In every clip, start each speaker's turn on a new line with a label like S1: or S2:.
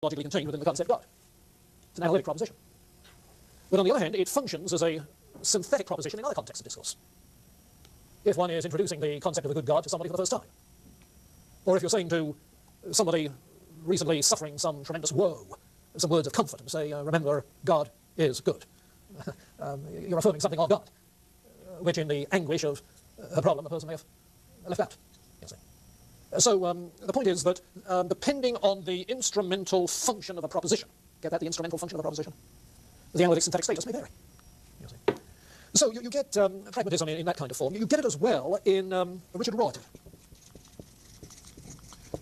S1: logically contained within the concept God. It's an analytic proposition. But on the other hand, it functions as a synthetic proposition in other contexts of discourse. If one is introducing the concept of a good God to somebody for the first time, or if you're saying to somebody recently suffering some tremendous woe some words of comfort and say, remember, God is good. You're affirming something of God, which in the anguish of a problem the person may have left out. So the point is that depending on the instrumental function of a proposition, get that, the instrumental function of a proposition, the analytic synthetic status may vary. So you get pragmatism in that kind of form. You get it as well in Richard Rorty.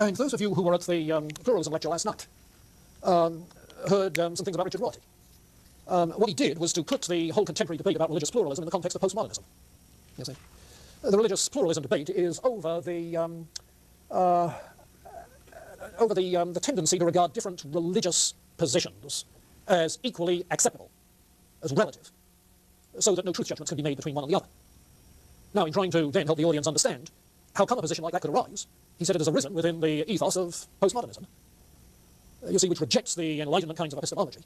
S1: And those of you who were at the pluralism lecture last night heard some things about Richard Rorty. What he did was to put the whole contemporary debate about religious pluralism in the context of postmodernism. You see, the religious pluralism debate is over the tendency to regard different religious positions as equally acceptable, as relative, so that no truth judgments can be made between one and the other. Now, in trying to then help the audience understand how come a position like that could arise, he said it has arisen within the ethos of postmodernism, you see, which rejects the Enlightenment kinds of epistemology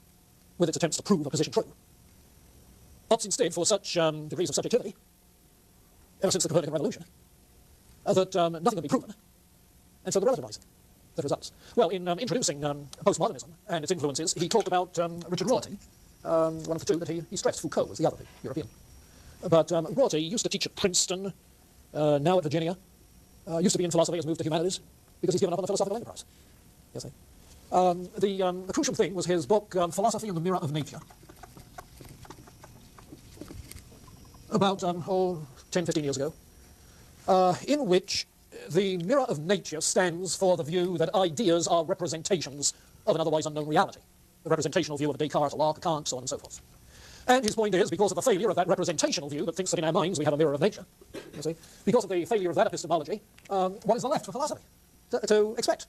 S1: with its attempts to prove a position true, opts instead for such degrees of subjectivity, ever since the Copernican Revolution, that nothing can be proven, and so the relativizing that results. Well, in introducing postmodernism and its influences, he talked about Richard Rorty, one of the two that he stressed. Foucault was the other, the European. But Rorty used to teach at Princeton, now at Virginia, used to be in philosophy, has moved to humanities, because he's given up on the philosophical enterprise. You see. The crucial thing was his book, Philosophy and the Mirror of Nature, about 10, 15 years ago, in which the mirror of nature stands for the view that ideas are representations of an otherwise unknown reality, the representational view of Descartes, Locke, Kant, so on and so forth. And his point is, because of the failure of that representational view that thinks that in our minds we have a mirror of nature, you see, because of the failure of that epistemology, what is there left for philosophy to expect?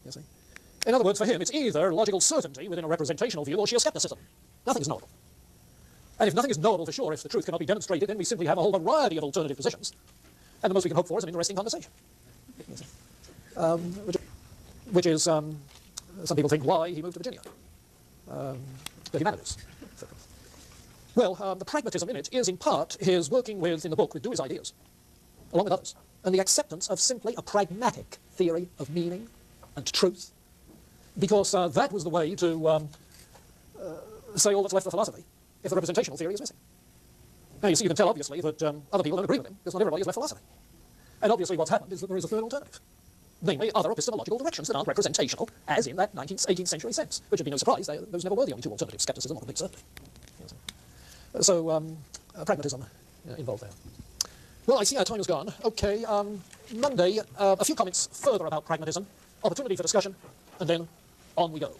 S1: You see. In other words, for him, it's either logical certainty within a representational view or sheer skepticism. Nothing is knowable. And if nothing is knowable for sure, if the truth cannot be demonstrated, then we simply have a whole variety of alternative positions. And the most we can hope for is an interesting conversation. Which is, some people think, why he moved to Virginia. The humanities. Well, the pragmatism in it is in part his working with, in the book, with Dewey's ideas, along with others, and the acceptance of simply a pragmatic theory of meaning and truth, because that was the way to say all that's left for philosophy if the representational theory is missing. Now, you see, you can tell, obviously, that other people don't agree with him, because not everybody has left philosophy. And obviously what's happened is that there is a third alternative, namely other epistemological directions that aren't representational, as in that 19th, 18th century sense, which would be no surprise. Those never were the only two alternatives, skepticism or complete certainty. So, pragmatism involved there. Well, I see our time is gone. Okay, Monday, a few comments further about pragmatism, opportunity for discussion, and then on we go.